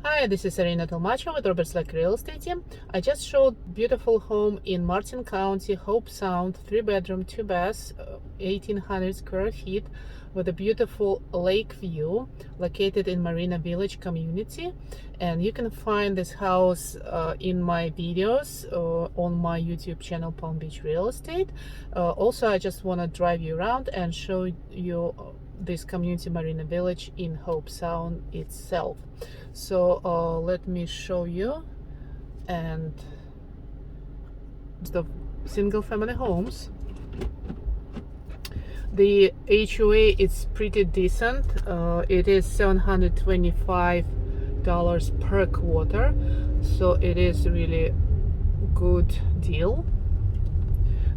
Hi, this is Irina Tolmacho with Robert's Lake Real Estate Team. I just showed beautiful home in Martin County, Hobe Sound, 3-bedroom, 2 baths, 1800 square feet with a beautiful lake view located in Marina Village community. And you can find this house in my videos on my YouTube channel, Palm Beach Real Estate. Also, I just want to drive you around and show you this community Marina Village in Hobe Sound itself. So let me show you. And the single family homes, the HOA is pretty decent. It is $725 per quarter, so it is really good deal.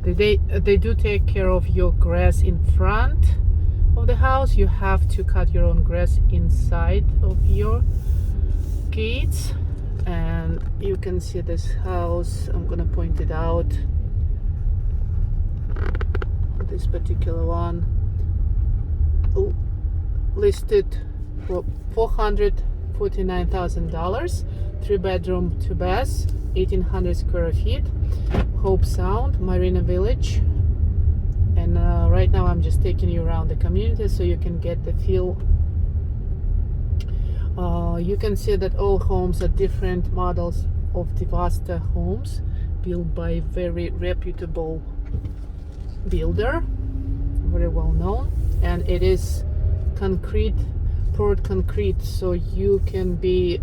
They do take care of your grass in front of the house. You have to cut your own grass inside of your gates. And you can see this house. I'm gonna point it out. This particular one listed for $449,000, 3-bedroom, 2 baths, 1800 square feet, Hobe Sound, Marina Village. And right now I'm just taking you around the community so you can get the feel. You can see that all homes are different models of Devasta homes built by very reputable builder, very well known, and it is concrete, poured concrete, so you can be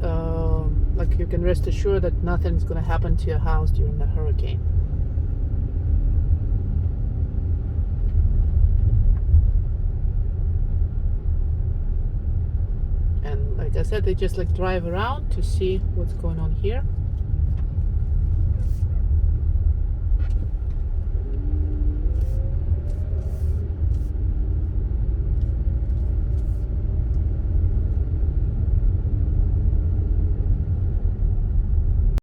you can rest assured that nothing's going to happen to your house during a hurricane. And like I said, they just drive around to see what's going on here.